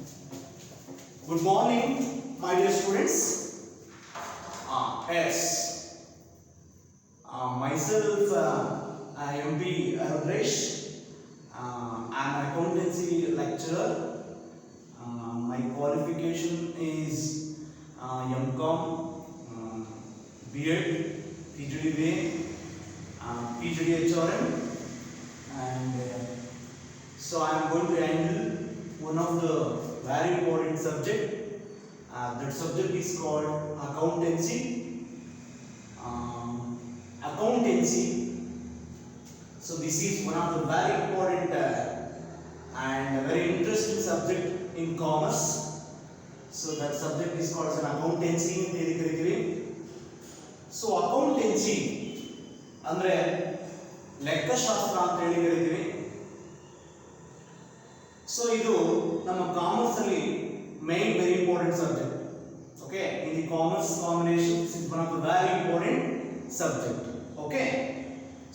Good morning, my dear students. Yes, myself, I am B. Rudresh. I am an accountancy lecturer. My qualification is MCom, B.Ed, PGD PGD HRM, and so I am going to handle one of the very important subject. That subject is called accountancy. Accountancy. So this is one of the very important and a very interesting subject in commerce. So that subject is called as an accountancy in Telugu. So accountancy ಅಂದ್ರೆ ಲೆಕ್ಕಶಾಸ್ತ್ರ ಅಂತ ಹೇಳಿ ಕರಿತೀವಿ. So ಇದು ನಮ್ಮ commerce ಅಲ್ಲಿ main very important subject. Okay, in the commerce combination this is one of the very important subject. Okay,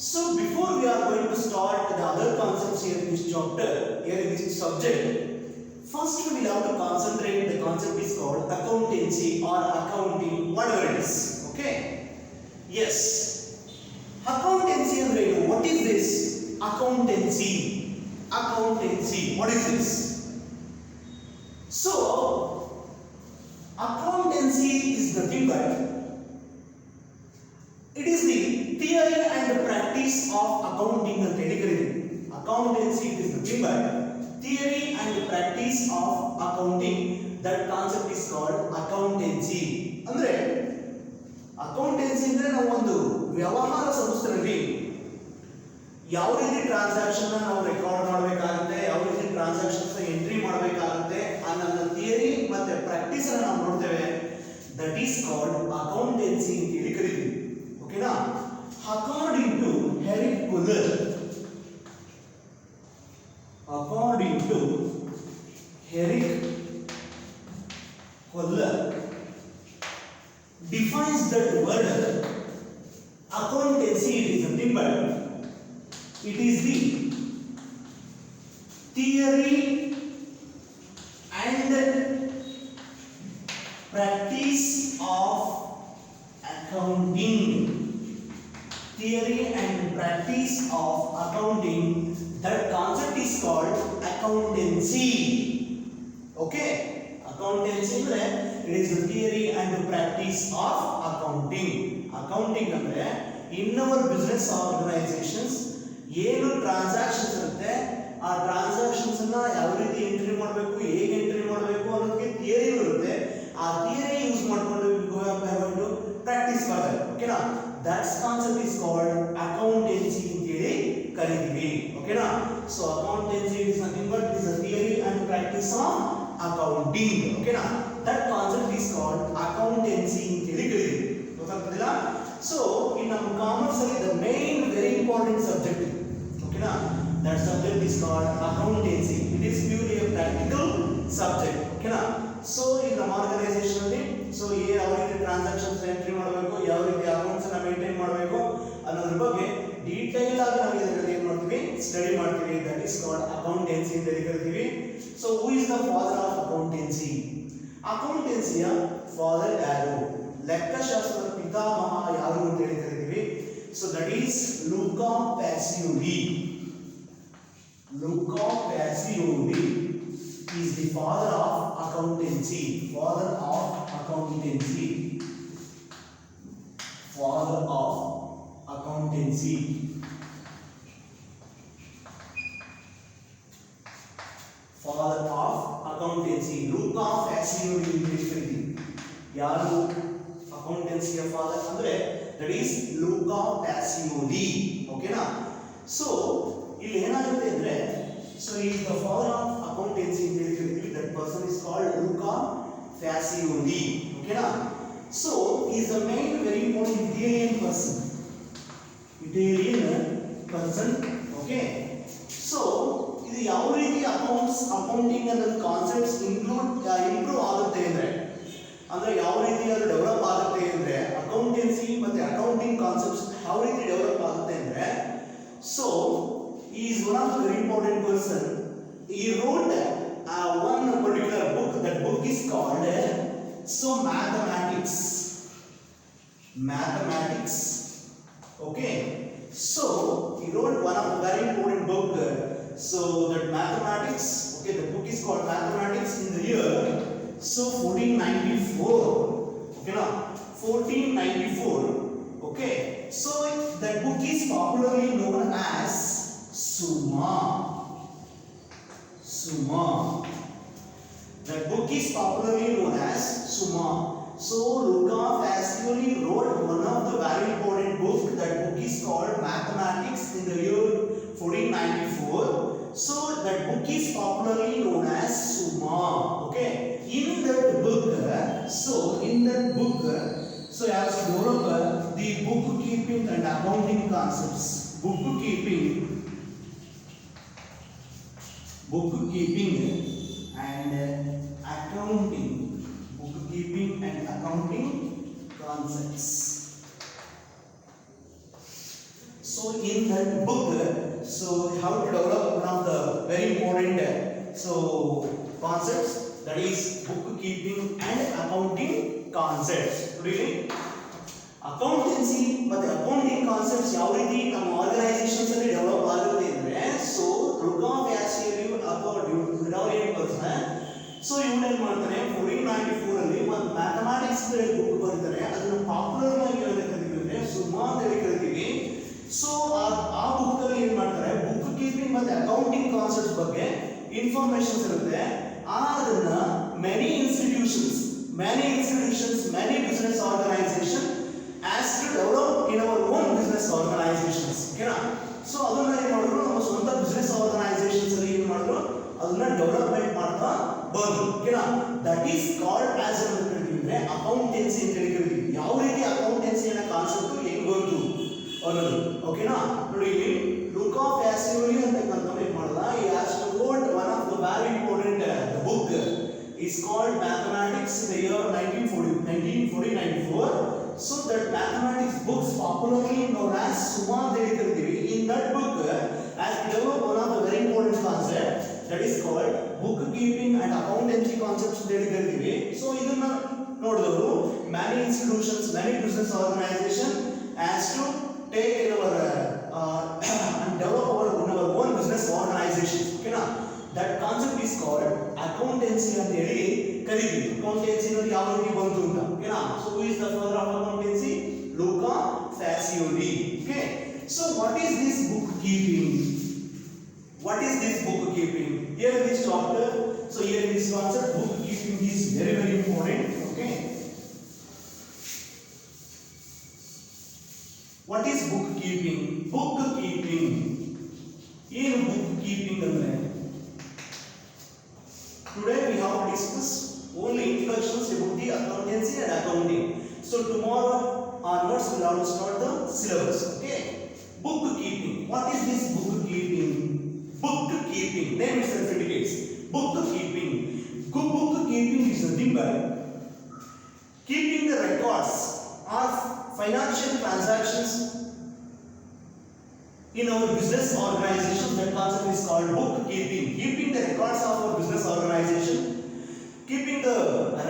so before we are going to start the other concepts here in this chapter, here in this subject, first we will have to concentrate. The concept is called accountancy or accounting, whatever it is. Okay, yes, accountancy andre what is this? Accountancy, what is this? So accountancy is nothing but it is the theory and the practice of accounting and category. Accountancy is nothing but theory and the practice of accounting. That concept is called accountancy. Andre accountancy ಅಂದ್ರೆ ನಾವು ಒಂದು ವ್ಯವಹಾರ ಸಂಸ್ಥೆಯಲ್ಲಿ ಯಾವ ರೀತಿ transaction ನಾವು record ಮಾಡಬೇಕಾಗುತ್ತೆ, ಯಾವ ರೀತಿ ಟ್ರಾನ್ಸಾಕ್ಷನ್ಸ್ ಎಂಟ್ರಿ ಮಾಡಬೇಕಾಗುತ್ತೆ ಅನ್ನೋ ಥಿಯರಿ ಮತ್ತೆ ಪ್ರಾಕ್ಟೀಸ್ ಅನ್ನು ನಾವು ನೋಡ್ತೇವೆ. ದಟ್ ಈಸ್ ಕಾಲ್ಡ್ ಅಕೌಂಟೆನ್ಸಿ ಅಂತ ಹೇಳಿ ಕರೀತೀವಿ. ಓಕೆನಾ? According to Herrick Kuller, defines that word accountancy is nothing but it is the theory and practice of accounting. Theory and practice of accounting, that concept is called accountancy. Okay, accountancy andre it is the theory and the practice of accounting. Accounting andre in our business organizations ಏನು transactions ಇರುತ್ತೆ ಆ transactions ಅನ್ನ ಯಾವ ರೀತಿ entry ಮಾಡಬೇಕು, ಹೇಗೆ entry ಮಾಡಬೇಕು ಅನ್ನೋದಕ್ಕೆ ಥಿಯರಿ ಇರುತ್ತೆ. ಆ ಥಿಯರಿ ಯೂಸ್ ಮಾಡಿಕೊಂಡು ಪ್ರಾಕ್ಟೀಸ್ ಮಾಡ್ತಾರೆ. ಓಕೆನಾ? That's concept is called accountancy ಅಂತ ಹೇಳಿ ಕರೀತೀವಿ. ಓಕೆನಾ? So accountancy is nothing but it is a theory and practice of accounting. ಓಕೆನಾ? That concept is called accountancy ಅಂತ ಹೇಳಿ ಕರೀತೀವಿ. ಗೊತ್ತಾಗ್ತದಿಲ್ಲ? ಸೊ ಇನ್ ನಮ್ಮ ಕಾಮರ್ಸ್ ಅಲ್ಲಿ the main very important subject. ಓಕೆನಾ? That subject is called accountancy. It is purely a practical subject. ಓಕೆನಾ? So ಈ ನಮ್ಮ ಆರ್ಗನೈಸೇಷನ್ ಅಲ್ಲಿ ಸೊ ಯಾವ ರೀತಿ ಟ್ರಾನ್ಸಾಕ್ಷನ್ಸ್ ಎಂಟ್ರಿ ಮಾಡಬೇಕು, ಯಾವ ರೀತಿ ಅಕೌಂಟ್ಸ್ ಅನ್ನ ಮೇಂಟೈನ್ ಮಾಡಬೇಕು ಅನ್ನೋದ್ರ ಬಗ್ಗೆ ಡೀಟೇಲ್ ಆಗಿ ನಾವು ಇದರಲ್ಲಿ ಏನು ಮಾಡ್ತೀವಿ, ಸ್ಟಡಿ ಮಾಡ್ತೀವಿ. ದಟ್ ಇಸ್ ಕಾಲ್ಡ್ ಅಕೌಂಟೆನ್ಸಿ ಅಂತ ಹೇಳಿ ಕರಿತೀವಿ. So who is the father of accountancy? ಅಕೌಂಟೆನ್ಸಿಯ ಫಾದರ್ ಯಾರು? ಲೆಕ್ಕಶಾಸ್ತ್ರದ ಪಿತಾಮಹ ಯಾರು ಅಂತ ಹೇಳಿ ಕರಿತೀವಿ. So that is Luca Pacioli. Luca Pacioli is the father of accountancy. Father of accountancy. Father of accountancy. Father of accountancy. Luca Pacioli is the ಯಾರು ಅಕೌಂಟೆನ್ಸಿಯ ಫಾದರ್ ಅಂದ್ರೆ ದಟ್ ಈಸ್ ಲೂಕಾ ಪ್ಯಾಸಿಯೋಲಿ. ಓಕೆನಾ? ಸೊ ಇಲ್ಲಿ ಏನಾಗುತ್ತೆ ಅಂದ್ರೆ so is the father of accountancy ಅಂತ ಹೇಳಿ ಕರಿತೀವಿ. That person is called Luca Pacioli. ಓಕೆನಾ? So is the main very important Italian person. Okay, so ಇದು ಯಾವ ರೀತಿ ಅಕೌಂಟಿಂಗ್ ಅನ್ನೋದು ಕಾನ್ಸೆಪ್ಟ್ಸ್ ಇಂಪ್ರೂವ್ ಆಗುತ್ತೆ ಅಂದ್ರೆ ಯಾವ ರೀತಿ ಅದು ಡೆವಲಪ್ ಆಗುತ್ತೆ ಅಂದ್ರೆ ಅಕೌಂಟೆನ್ಸಿ ಮತ್ತೆ ಅಕೌಂಟಿಂಗ್ ಕಾನ್ಸೆಪ್ಟ್ಸ್ ಯಾವ ರೀತಿ ಡೆವಲಪ್ ಆಗುತ್ತೆ ಅಂದ್ರೆ so he is one of the very important person. He wrote one particular called mathematics. Mathematics. Okay. So he wrote one of the very important book. So that mathematics. Okay, the book is called Mathematics in the year. So 1494. Okay, now 1494. Okay. So that book is popularly known as Summa. Summa. That book is popularly known as Summa. So Luca Pacioli wrote one of the very important book. That book is called Mathematics in the year 1494. So that book is popularly known as Summa. Okay. In that book, so he has developed the bookkeeping and accounting concepts. Bookkeeping and accounting. Bookkeeping and accounting concepts. So in that book, so how to develop one of the very important concepts, that is bookkeeping and accounting concepts. Really, accountancy ಮತ್ತೆ accounting concepts ಯಾವ ರೀತಿ ನಮ್ಮ organisations ಅಲ್ಲಿ develop ಆಗುತ್ತೆ ಅಂದ್ರೆ, so ರುಕಾ ವ್ಯಾಸಿಯರಿ develop person. So ಇವನು ಏನ್ ಮಾಡ್ತಾನೆ, 1494 ಅಲ್ಲಿ ಒಂದು ಮ್ಯಾಥಮೆಟಿಕ್ಸ್ ಬುಕ್ ಬರೀತಾರೆ. ಅದನ್ನ ಪಾಪ್ಯುಲರ್ ಆಗಿ ಹೇಳಬೇಕಂದ್ರೆ ಸುಮಾ ಅಂತ ಹೇಳಿ ಕರಿತೀವಿ. ಸೊ ಆ ಬುಕ್ ಅಲ್ಲಿ ಏನ್ ಮಾಡ್ತಾರೆ, ಬುಕ್ ಕೀಪಿಂಗ್ ಮತ್ತೆ ಅಕೌಂಟಿಂಗ್ ಕಾನ್ಸೆಪ್ಟ್ಸ್ ಬಗ್ಗೆ ಇನ್ಫಾರ್ಮೇಶನ್ಸ್ ಇರುತ್ತೆ. ಅದನ್ನ many institutions, many business organization has to develop in our own business organizations. Okay na? So ಅದನ್ನ ಏನು ಮಾಡಿದ್ರು, ನಮ್ಮ ಸ್ವಂತ ಬಿಸ್ನೆಸ್ ಆರ್ಗನೈಸೇಷನ್ಸ್ ಅಲ್ಲಿ ಏನು ಮಾಡಿದ್ರು, ಅದನ್ನ ಡೆವಲಪ್ಮೆಂಟ್ ಮಾಡ್ತಾ ಬಂದ್ರು. ಓಕೆನಾ? ದಟ್ ಈಸ್ ಕಾಲ್ಡ್ ಆಸ್ ಅಂತ ಕರೀತೀವಿ, ಅಕೌಂಟೆನ್ಸಿ ಅಂತ ಕರೀತೀವಿ. ಯಾವ ರೀತಿ ಅಕೌಂಟೆನ್ಸಿ ಅನ್ನೋ ಕಾನ್ಸೆಪ್ಟ್ ಹೆಂಗ್ ಬಂತು ಅನ್ನೋದು. ಓಕೆನಾ? ನೋಡಿ, ಇಲ್ಲಿ ಲುಕಾ ಪ್ಯಾಸಿಯೋಲಿ ಅಂತಕ್ಕಂಥವ್ರು ಏನು ಮಾಡ್ದ, he has to wrote one of the very important book is called Mathematics in the year 1994. So that mathematics books popularly known as Summa Devikirtivi. In that book, has developed one of the very important concepts, that is called bookkeeping and accountancy concepts Devikirtivi. So idunna nodidavaru many institutions, many business organization has to take in our and develop our own business organizations. Okay na? That concept is called accountancy ಅಂತ ಹೇಳಿ ಕರೀತೀವಿ. Accountancy ನೋಡಿ ಯಾವ ರೀತಿ ಬಂತು ಅಂತ. ಓಕೆನಾ? So who is the father of accountancy? Luca Pacioli. Okay. So what is this bookkeeping? What is this bookkeeping? Here in this chapter, so here in this concept, bookkeeping is very important. Okay. What is bookkeeping? Bookkeeping. ಏನು bookkeeping ಅಂದ್ರೆ? Today we have to discuss only introductions about the accountancy and accounting. So tomorrow onwards we will have to start the syllabus. Okay. Bookkeeping. What is this bookkeeping? Bookkeeping. Name itself indicates. Bookkeeping. Bookkeeping is nothing but keeping the records of financial transactions in our business organization. That concept is called bookkeeping. Keeping the records of our business organization, keeping the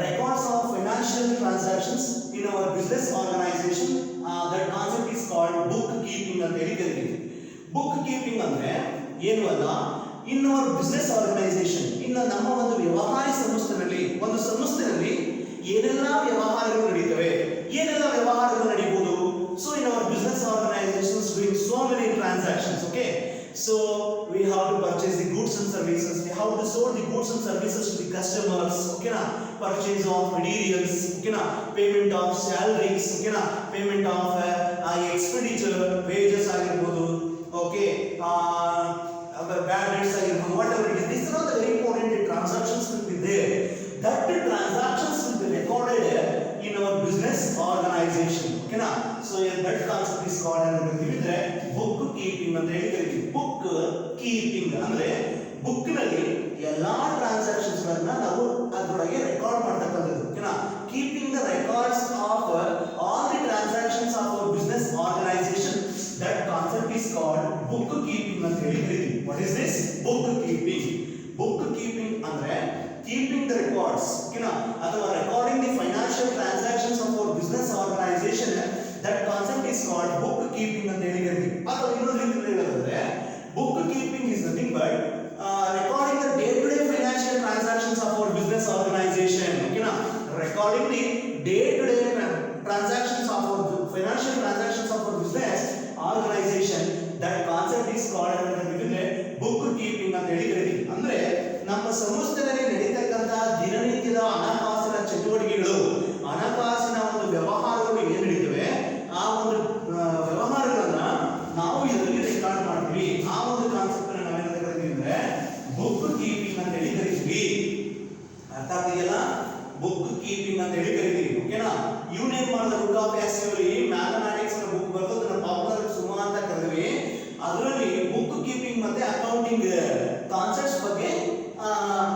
records of financial transactions in our business organization. That concept is called bookkeeping ಅಂತ ಹೇಳಿ ಕರೀತೀವಿ. Bookkeeping ಅಂದ್ರೆ ಏನು ಅಲ್ಲ, in our business organization, ಇನ್ನು ನಮ್ಮ ಒಂದು ವ್ಯವಹಾರ ಸಂಸ್ಥೆಯಲ್ಲಿ ಏನೆಲ್ಲ ವ್ಯವಹಾರಗಳು ನಡೀತವೆ, ಏನೆಲ್ಲ ವ್ಯವಹಾರಗಳು ನಡೀಬಹುದು. So in our business organizations doing so many transactions. Okay. So we have to purchase the goods and services. We have to sell the goods and services to the customers. Okay na? Purchase of materials. Okay na? Payment of salaries. Okay na? Payment of expenditure, wages ಆಗಿರಬಹುದು. Okay. Bad debts ಆಗಿರಬಹುದು. Whatever it is. These are all the very important transactions will be there. That transactions will be recorded in our business organization. Okay na? So that concept is called ಅಂದ್ರೆ bookkeeping ಅಂತ ಹೇಳಿ ಕರೀತೀವಿ. bookkeeping ಅಂದ್ರೆ book ನಲ್ಲಿ ಎಲ್ಲಾ transactions ಗಳನ್ನ ನಾವು ಅದರೊಳಗೆ ರೆಕಾರ್ಡ್ ಮಾಡ್ತಕ್ಕಂಥದ್ದು. ಓಕೆನಾ? Keeping the records of all the transactions of our business organisation. That concept is called bookkeeping ಅಂತ ಹೇಳಿ ಕರೀತೀವಿ. What is this? bookkeeping. bookkeeping ಅಂದ್ರೆ ಕೀಪಿಂಗ್ ದ ರೆಕಾರ್ಡ್ಸ್ ಓಕೆನಾ ಅಥವಾ recording the financial transactions of our business organisation that concept is called book keeping ಅಂತ ಹೇಳಿ ಕರಿತೀವಿ. ಅಥವಾ ಇನ್ನೊಂದು ರೀತಿಯಲ್ಲಿ ಹೇಳೋದಾದ್ರೆ book keeping is nothing but recording the day-to-day financial transactions of our business organization. Okay na? Recording the day-to-day transactions of our financial transactions of our business organization. That concept is called book keeping ಅಂತ ಹೇಳಿ ಕರೀತೀವಿ. ಅಂದ್ರೆ ನಮ್ಮ ಸಂಸ್ಥೆಯಲ್ಲಿ ನಡೀತಕ್ಕಂತ ದಿನನಿತ್ಯದ ಹಣಕಾಸಿನ ಚಟುವಟಿಕೆಗಳು, ಹಣಕಾಸಿನ ಒಂದು ವ್ಯವಹಾರಗಳು ಏನು ನಡೀತವೆ ಆ ಒಂದು ವ್ಯವಹಾರಗಳನ್ನ ನಾವು ಇದರಲ್ಲಿ ರೆಕಾರ್ಡ್ ಮಾಡ್ತೀವಿ. ಆ ಒಂದು ಕಾನ್ಸೆಪ್ಟ್ ಅನ್ನು ನಾವೇನಂತ ಕರಿತೀವಿ ಅಂದ್ರೆ ಬುಕ್ ಕೀಪಿಂಗ್ ಅಂತ ಹೇಳಿ ಕರಿತೀವಿ. ಅರ್ಥ ಆಗ್ತಿದೆಯಲ್ಲ? ಬುಕ್ ಕೀಪಿಂಗ್ ಅಂತ ಹೇಳಿ ಕರಿತೀವಿ. ಓಕೆನಾ? ಯೂನಿಯನ್ ಮಾಡಿದ ಬುಕ್ ಆಫ್ ಆಕ್ಸಿಯೋಲಿ ಮ್ಯಾಥಮೆಟಿಕ್ಸ್ ನ ಬುಕ್ ಬರ್ತದೆ, ಅದನ್ನ ಪಾಪ್ಯುಲರ್ ಸುಮಾ ಅಂತ ಕರೆದ್ವಿ. ಅದರಲ್ಲಿ ಬುಕ್ ಕೀಪಿಂಗ್ ಮತ್ತೆ ಅಕೌಂಟಿಂಗ್ ಕಾನ್ಸೆಪ್ಟ್ಸ್ ಬಗ್ಗೆ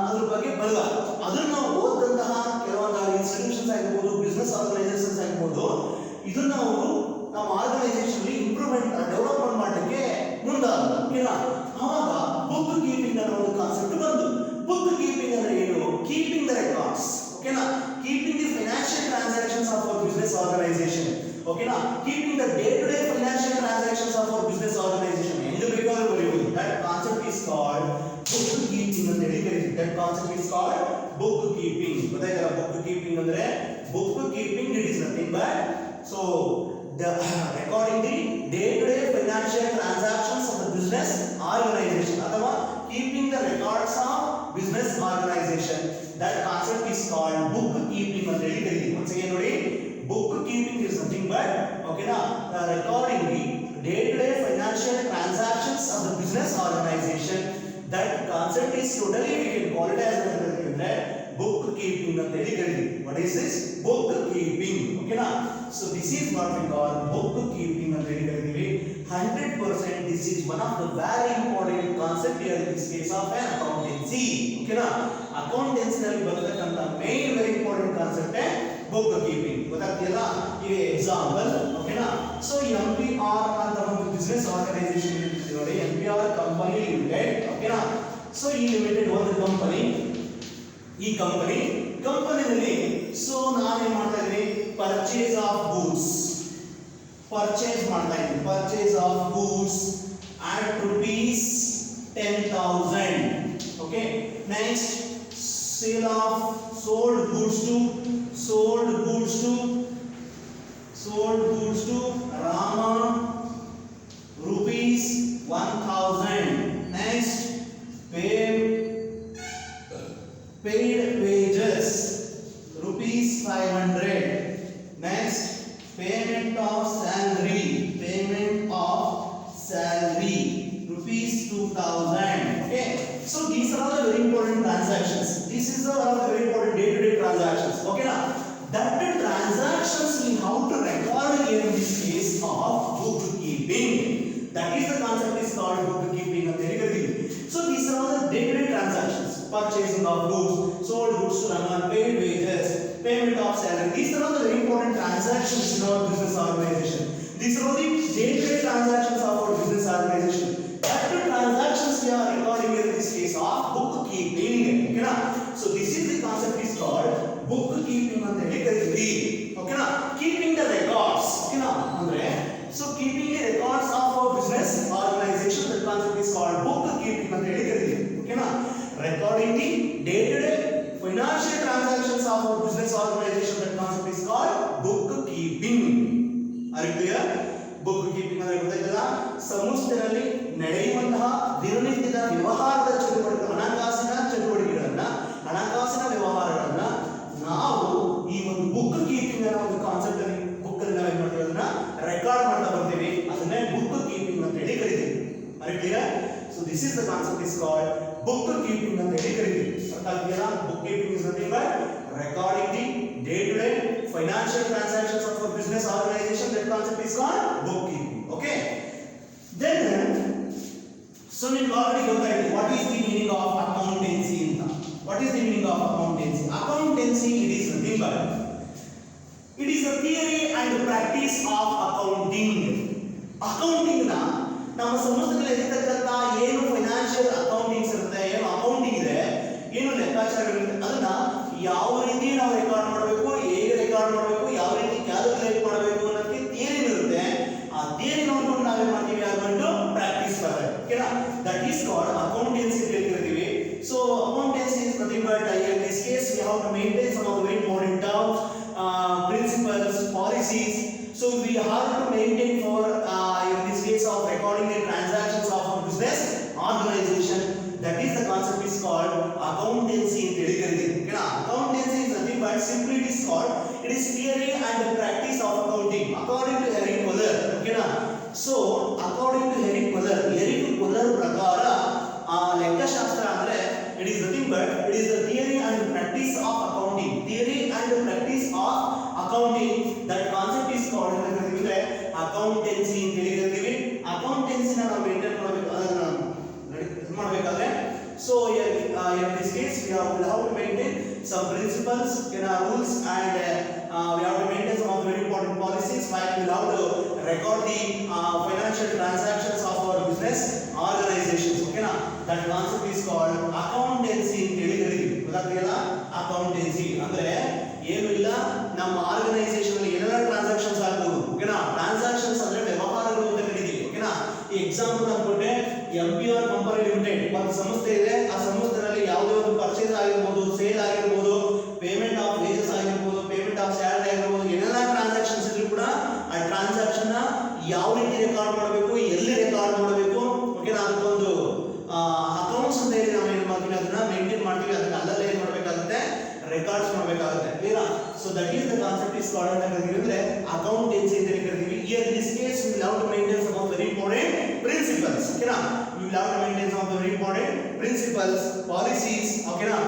ಅದ್ರ ಬಗ್ಗೆ ಬರಲ್ಲ. ಅದನ್ನ ನಾವು ಓದಂತಹ ಕೆಲವೊಂದು ಇನ್ಸ್ಟಿಟ್ಯೂಷನ್ಸ್ ಆಗಿರ್ಬೋದು, ಬಿಸ್ನೆಸ್ ಆರ್ಗನೈಸೇಷನ್ಸ್ ಆಗಿರ್ಬೋದು, ಇದನ್ನ ಅವರು ನಮ್ಮ ಆರ್ಗನೈಸೇಷನ್ ಇಂಪ್ರೂವ್ಮೆಂಟ್ ಡೆವಲಪ್ಮೆಂಟ್ ಮಾಡಲಿಕ್ಕೆ ಮುಂದಾದ್ರು. ಓಕೆನಾ? ಆವಾಗ ಬುಕ್ ಕೀಪಿಂಗ್ ಅನ್ನೋ ಒಂದು ಕಾನ್ಸೆಪ್ಟ್ ಬಂತು. ಬುಕ್ ಕೀಪಿಂಗ್ ಅಂದ್ರೆ ಏನು? Keeping the records. ಓಕೆನಾ? Keeping the financial transactions of our business organisation. ಓಕೆನಾ? Keeping the day to day financial transactions of our business organisation. ಎಂದು ಬೇಕಾದ್ರೂ ಬರೆಯುವುದು. That concept is called book keeping ಅಂತ ಹೇಳಿ ಕರೀತೀವಿ. That concept is called book keeping. ಗೊತ್ತಾಯ್ತಲ್ಲ? Book keeping ಅಂದ್ರೆ book keeping it is nothing but so the recording the day-to-day financial transactions of the business organization ಅಥವಾ keeping the records of business organization. That concept is called book keeping ಅಂತ ಹೇಳಿ ಕರೀತೀವಿ. once again ನೋಡಿ, book keeping is nothing but okay na recording the day-to-day financial transactions of the business organization. That concept is totally we can call it as book keeping ಅಂತ ಹೇಳಿ ಕರೀತೀವಿ. what is this? book keeping. okay na? so this is what we call book keeping ಅಂತ ಹೇಳಿ ಕರೀತೀವಿ. 100% this is one of the very important concept here in this case of an accountancy. okay na? accountancy ನಲ್ಲಿ ಬರತಕ್ಕಂತ main very important concept book keeping. ಗೊತ್ತಾಗ್ತಿದೆಯಲ್ಲ? ಈಗ example okay na? so MPR ಅಂತ ಒಂದು business organization ಇದೆ ನೋಡಿ, MPR company limited. okay na? so ಈ limited ಒಂದು company. ಈ ಕಂಪನಿಯಲ್ಲಿ ಸೊ ನಾವೇನ್ ಮಾಡ್ತಾ ಇದ್ವಿ? ಪರ್ಚೇಸ್ ಆಫ್ ಗೂಡ್ಸ್ ಪರ್ಚೇಸ್ ಮಾಡ್ತಾ ಇದ್ವಿ. Purchase of goods at rupees 10,000. okay, next sale of sold goods to Rama rupees 1,000. next paid wages rupees 500. next payment of salary rupees 2,000. okay, so these are all the very important transactions. This is the one of the very important day to day transactions. okay na? That the transactions we have to record here in this case of bookkeeping. That is the concept is called bookkeeping ಅಂತ ಹೇಳಿ ಕರೀತೀವಿ. so these are all the day to day transactions. purchasing of goods, sold goods to Raman, paid wages, payment of salary. These are all the very important transactions in our business organization. These are all the day-to-day transactions of our business organization. That the transactions we are recording in this case of bookkeeping. Okay na? so this is the concept is called bookkeeping ಅಂತ ಹೇಳಿ ಕರೀತೀವಿ. okay na? keeping the records. okay na? ಅಂದ್ರೆ so keeping the records of our business organization, that concept is called bookkeeping ಅಂತ ಹೇಳಿ ಕರೀತೀವಿ. okay na? recording the day-to-day financial transactions of our business organization, that concept is called bookkeeping. are you clear? bookkeeping ಅಂದ್ರೆ ಗೊತ್ತಾಯ್ತಲ್ಲ? ಸಂಸ್ಥೆಯಲ್ಲಿ ನಡೆಯುವಂತಹ ದಿನನಿತ್ಯದ ವ್ಯವಹಾರದ ಹಣಕಾಸಿನ ವ್ಯವಹಾರಗಳನ್ನ ನಾವು ಈ ಒಂದು ಬುಕ್ ಕೀಪಿಂಗ್ ಅನ್ನೋ ಒಂದು ಕಾನ್ಸೆಪ್ಟ್ ಅಲ್ಲಿ ಬುಕ್ ಅಲ್ಲಿ ನಾವೇನ್ ಮಾಡ್ತೀವಿ? ಅದನ್ನ ರೆಕಾರ್ಡ್ ಮಾಡ್ತಾ ಬರ್ತೀವಿ. ಅದನ್ನೇ ಬುಕ್ ಕೀಪಿಂಗ್ ಅಂತ ಹೇಳಿ ಕರೀತೀವಿ. are you clear? so this is the concept is called book keeping ಅಂತ ಹೇಳಿ ಕರೀತೀವಿ. ಅರ್ಥ ಆಗ್ತಿದೆಯಲ್ಲ? book keeping is nothing but recording the day to day financial transactions of a business organization. That concept is called bookkeeping. okay, then so ನಿಮಗೆ already ಗೊತ್ತಾಯಿತು what is the meaning of accountancy ಅಂತ. what is the meaning of accountancy? accountancy it is nothing but it is the theory and practice of accounting. accounting ನ ನಮ್ಮ ಸಂಸ್ಥೆಗಳಲ್ಲಿ ಇರತಕ್ಕಂತ ಏನು financial accountings ಇರುತ್ತೆ, ಏನು ಅಕೌಂಟಿಂಗ್ ಇದೆ, ಏನು ಲೆಕ್ಕಾಚಾರಗಳಿರುತ್ತೆ, have to maintain some of the very important terms, principles, policies. So we have to maintain for in this case of recording the transactions of a business organization. That is the concept is called accountancy in Telugu. Okay, accountancy is nothing but simply it is called, it is theory and practice of accounting according to Eric Muller. Okay, so according to Eric Muller ಪ್ರಕಾರ ಲೆಕ್ಕಶಾಸ್ತ್ರ ಅಂದ್ರೆ it is nothing but it is the theory and practice of accounting. Theory and practice of accounting, that concept is called ಅಂದ್ರೆ accountancy ಅಂತ ಹೇಳಿರ್ತೀವಿ. accountancy ನ ನಾವು maintain ಮಾಡಬೇಕು, ಅದನ್ನ ಮಾಡಬೇಕಾದ್ರೆ so in this case we have to maintain some principles, rules, and we have to maintain some of the very important policies while we have to record the financial transactions of our business organizations. Okay na, that concept is called accountancy in Telugu. ಗೊತ್ತಾಗ್ತಿದೆಯಲ್ಲ, accountancy ಅಂದ್ರೆ ಏನು ಇಲ್ಲ, ನಮ್ಮ organisation ಅಲ್ಲಿ ಏನೆಲ್ಲ transactions ಆಗ್ಬೋದು. ಓಕೆನಾ, transactions ಅಂದ್ರೆ ವ್ಯವಹಾರಗಳು ಅಂತ ಕರೀತೀವಿ. ಓಕೆನಾ, ಈ ಎಕ್ಸಾಂಪಲ್ ಅನ್ಕೊಂಡೆ MPR ಕಂಪನಿ ಲಿಮಿಟೆಡ್ ಒಂದು ಸಂಸ್ಥೆ ಇದೆ. ಆ ಸಂಸ್ಥೆಯಲ್ಲಿ ಯಾವುದೇ ಒಂದು ಪರ್ಚೇಸ್ ಆಗಿರ್ಬೋದು, ಸೇಲ್ ಆಗಿರ್ಬೋದು, ಪೇಮೆಂಟ್ ಆಫ್ ವೇಜಸ್ ಆಗಿರ್ಬೋದು, ಪೇಮೆಂಟ್ ಆಫ್ ಸ್ಯಾಲರಿ ಆಗಿರ್ಬೋದು, ಏನೆಲ್ಲ ಟ್ರಾನ್ಸಾಕ್ಷನ್ಸ್ ಇದ್ರೂ ಕೂಡ ಆ ಟ್ರಾನ್ಸಾಕ್ಷನ್ ನ ಯಾವ ರೀತಿ ರೆಕಾರ್ಡ್ ಮಾಡಬೇಕು, ಎಲ್ಲಿ ರೆಕಾರ್ಡ್ ಮಾಡಬೇಕು, ಓಕೆನಾ, ಅದಕ್ಕೊಂದು ಅಕೌಂಟ್ಸ್ ಅಂತ ಹೇಳಿ ನಾವು ಏನು ಮಾಡ್ತೀವಿ, ಅದನ್ನ ಮೇಂಟೈನ್ ಮಾಡ್ತೀವಿ. ಅದನ್ನ ಅಲ್ಲಲ್ಲೇ ಏನು ಮಾಡಬೇಕಾಗುತ್ತೆ, ರೆಕಾರ್ಡ್ಸ್ ಮಾಡಬೇಕಾಗುತ್ತೆ. ಕ್ಲಿಯರಾ? So that is the concept is called ಅಂತ ಕರೀತೀವಿ, ಅಕೌಂಟೆನ್ಸಿ ಅಂತ ಕರೀತೀವಿ. Here in this case we will have to maintain some of very important principles. Okay na, we will have to maintain some of the very important principles, policies. Okay na,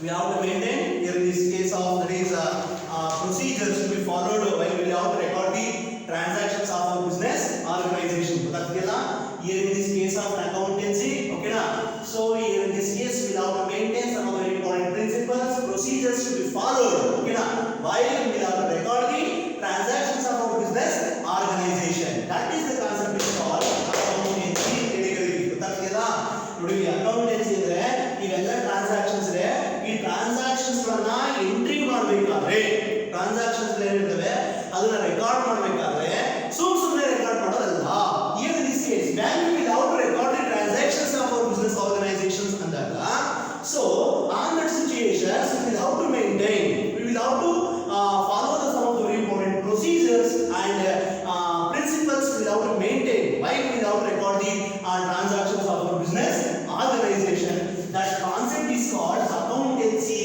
we have to maintain here in this case of that is procedures to be followed while we have to record the transactions of our business organization. ಗೊತ್ತಾಗ್ತಿದೆಯಲ್ಲ, here in this case of accountancy. Okay na, so here in this case we will have to maintain some of the very important principles, procedures to be followed. Okay na, while we have to record the transactions of our business organization. That is the concept is called accountancy. ಗೊತ್ತಾಗ್ತಿದೆಯಲ್ಲ, ನೋಡಿ accountancy ಅಂದ್ರೆ ಇವೆಲ್ಲ transactions ಇದೆ. ಈ transactions ಗಳನ್ನ entry ಮಾಡಬೇಕಾದ್ರೆ, transactions ಏನಿರ್ತವೆ ಅದನ್ನ record ಮಾಡಬೇಕಾದ್ರೆ ಸುಮ್ಮನೆ ರೆಕಾರ್ಡ್ ಮಾಡೋದಲ್ಲ. Here in this case when we will have to record the transactions of our business organizations ಅಂದಾಗ, so on that situations we will have to maintain, we will have to follow the some of the very important procedures and principles we will have to maintain while we will have to record the transactions of our business organization. That concept is called accountancy.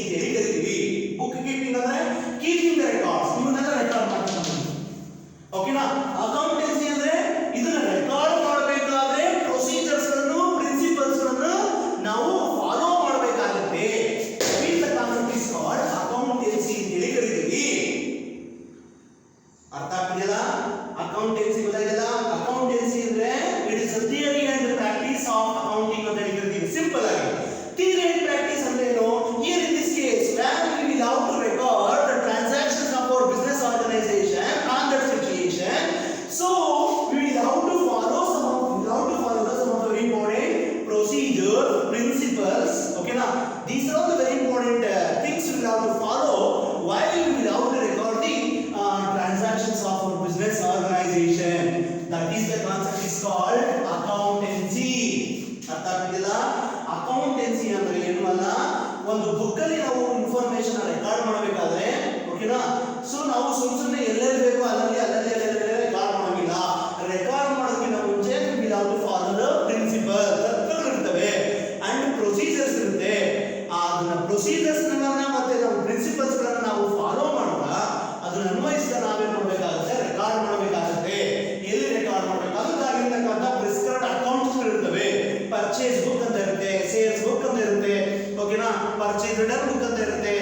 Book keeping ಅಂದ್ರೆ keeping the records, ಇವನ್ನೆಲ್ಲ record ಮಾಡ್ತೀವಿ. ಓಕೆನಾ, accountancy ಅಂದ್ರೆ ಇದನ್ನ record ಮಾಡಬೇಕಾದ್ರೆ procedures ಗಳನ್ನು, principles ಗಳನ್ನು ನಾವು ಫಾಲೋ ಮಾಡಬೇಕಾಗುತ್ತೆ. The concept is called accountancy ಅಂತ ಹೇಳಿ ಕರೀತೀವಿ. ಅರ್ಥ ಆಗ್ತಿದೆಯಲ್ಲ, ಅಕೌಂಟೆನ್ಸಿ ಗೊತ್ತಾಗಿದೆಯಲ್ಲ. ಅಕೌಂಟೆನ್ಸಿ ಅಂದ್ರೆ it is the theory and practice of accounting ಅಂತ ಹೇಳಿ ಕರೀತೀವಿ. ಸಿಂಪಲ್ ಆಗಿ ಥಿಯರಿ ಅಂಡ್ ಪ್ರಾಕ್ಟೀಸ್ ಅಂದ್ರೆ ಏನು? Here in this case where we will have to record the transactions of our business organization on that situation, so we will have to follow some of the very important procedures, principles. Okay na, these are all the very important things we will have to follow while we will have to record the transactions of our business organization. That is the concept is called accountancy. ಅರ್ಥ ಆಗ್ತಿದೆಯಲ್ಲ, accountancy ಅಂದ್ರೆ ಏನು ಅಲ್ಲ, ಒಂದು book ಅಲ್ಲಿ ನಾವು information record ಮಾಡಬೇಕಾದ್ರೆ, ಓಕೆನಾ, so ನಾವು ಸುಮ್ಮನೆ ಎಲ್ಲೆಲ್ಲಿ ಬೇಕೋ ಅಲ್ಲಲ್ಲಿ ರೆಕಾರ್ಡ್ ಮಾಡೋಂಗಿಲ್ಲ. ರೆಕಾರ್ಡ್ ಮಾಡೋದಕ್ಕಿಂತ ಮುಂಚೆ we will have to follow the principle, ತತ್ವಗಳು ಇರ್ತವೆ ಅಂಡ್ ಪ್ರೊಸೀಜರ್ಸ್ ಇರುತ್ತೆ. ಅದನ್ನ ಪ್ರೊಸೀಜರ್ಸ್ ಮತ್ತೆ ನಾವು ಪ್ರಿನ್ಸಿಪಲ್ಸ್ ಗಳನ್ನ ನಾವು ಫಾಲೋ ಮಾಡ್ತಾ ಅದನ್ನ ಅನ್ವಯಿಸ್ತಾ ನಾವೇನ್ ಮಾಡಬೇಕಾಗುತ್ತೆ, ರೆಕಾರ್ಡ್ ಮಾಡಬೇಕಾಗುತ್ತೆ. ಎಲ್ಲಿ ರೆಕಾರ್ಡ್ ಮಾಡಬೇಕಾಗುತ್ತೆ, ಆಗಿರ್ತಕ್ಕಂಥ ಪ್ರಿಸ್ಕ್ರೈಬ್ಡ್ ಅಕೌಂಟ್ಸ್ ಇರ್ತವೆ. ಪರ್ಚೇಸ್ ಬುಕ್ ಅಂತ ಇರುತ್ತೆ, ಸೇಲ್ಸ್ ಬುಕ್ ಅಂತ ಇರುತ್ತೆ, ಓಕೆನಾ, ಪರ್ಚೇಸ್ ರಿಟರ್ನ್ ಬುಕ್ ಅಂತ ಇರುತ್ತೆ,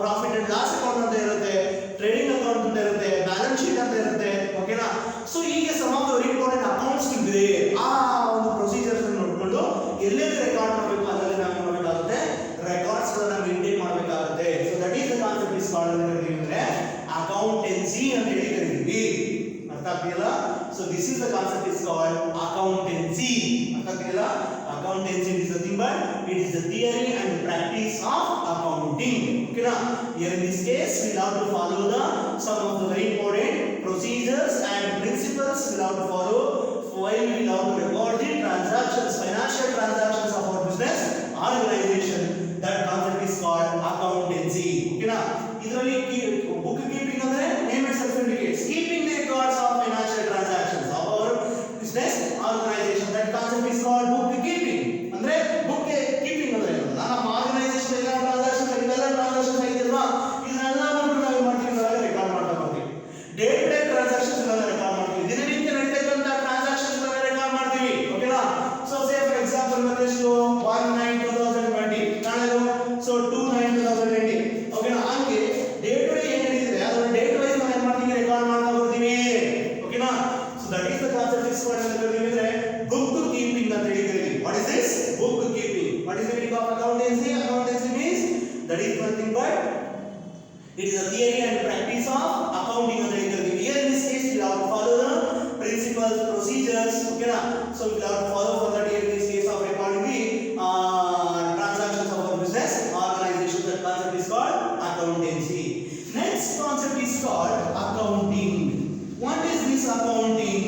ಪ್ರಾಫಿಟ್ ಅಂಡ್ ಲಾಸ್ ಅಕೌಂಟ್ ಅಂತ ಇರುತ್ತೆ, ಟ್ರೇಡಿಂಗ್ ಅಕೌಂಟ್ ಅಂತ ಇರುತ್ತೆ, ಬ್ಯಾಲೆನ್ಸ್ ಶೀಟ್ ಅಂತ ಇರುತ್ತೆ. ಓಕೆನಾ, ಸೊ ಹೀಗೆ some of the very important accounts ಇದೆ. ಆ ಒಂದು ಪ್ರೊಸೀಜರ್ಸ್ ನೋಡಿಕೊಂಡು ಎಲ್ಲೆಲ್ಲಿ ರೆಕಾರ್ಡ್ ಮಾಡಬೇಕು ಅದರಲ್ಲಿ ನಾವು ಏನು ಮಾಡಬೇಕಾಗುತ್ತೆ, ರೆಕಾರ್ಡ್ಸ್ ಗಳನ್ನ ಮೇಂಟೈನ್ ಮಾಡಬೇಕಾಗುತ್ತೆ. So that is the concept is called ಅಂದ್ರೆ ಅಕೌಂಟೆನ್ಸಿ ಅಂತ ಹೇಳಿ ಕರೀತೀವಿ. ಅರ್ಥ ಆಗ್ತಿದೆಯಲ್ಲ? So this is the concept is called accountancy. ಅರ್ಥ ಆಗ್ತಿದೆಯಲ್ಲ? Accountancy is nothing but it is the theory and practice of accounting. Okay na, here in this case we will have to follow the some of the very important procedures and principles we will have to follow while we will have to record the transactions, financial transactions of our business organization. That concept is called accounting. that is nothing but it is a theory and practice of accounting ಅಂತ ಹೇಳ್ತೀವಿ. Here in this case we have to follow the principles, procedures, okay na? So we have to follow for that. Here in this case of recording the transactions of our business organization, that concept is called accountancy. Next concept is called accounting. What is this accounting?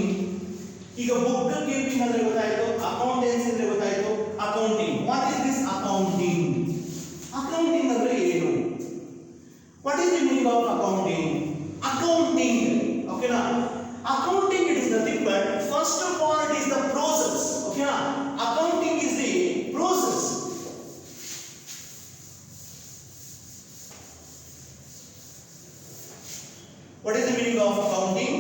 ಈಗ book keeping ಅಂದ್ರೆ ಗೊತ್ತಾಯ್ತು, accountancy ಅಂದ್ರೆ ಗೊತ್ತಾಯ್ತು, accounting. What is this accounting? Accounting ಅಂದ್ರೆ ಏನು? What is the meaning of accounting? Accounting, okay na? Accounting, it is nothing but first of all it is the process, okay na? Accounting is the process. What is the meaning of accounting?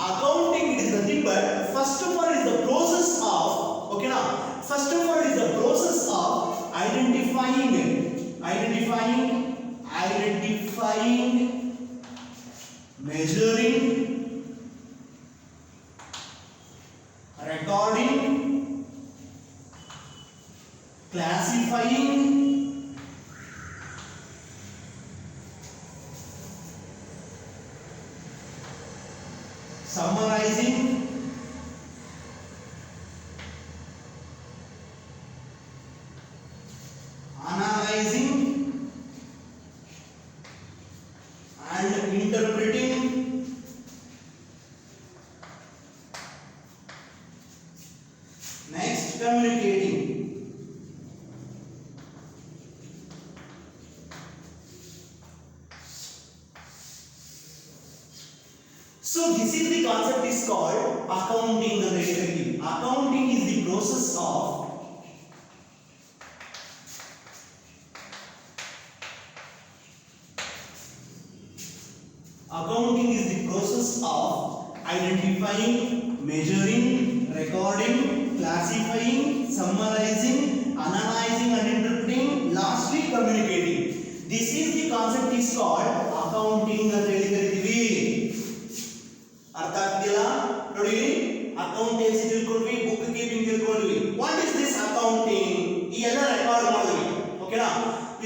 Accounting, it is nothing but first of all is the process of, okay na? First of all is the process of identifying, measuring, recording, classifying, summarizing, analyzing and interpreting, next communicating. So this is the concept is called accounting and recording. Accounting is the process of identifying, measuring, recording, classifying, summarizing, analyzing and interpreting, lastly communicating. This is the concept is called accounting ಅಂತ ಹೇಳಿ ಕರೀತೀವಿ. ಅರ್ಥ ಆಗ್ತಿಲ್ಲ ನೋಡಿ, accountancy ತಿಳ್ಕೊಂಡ್ವಿ, book keeping ತಿಳ್ಕೊಂಡ್ವಿ. What is this accounting? ಈ ಎಲ್ಲ ರೆಕಾರ್ಡ್ ಮಾಡಿದ್ವಿ, ಓಕೆನಾ?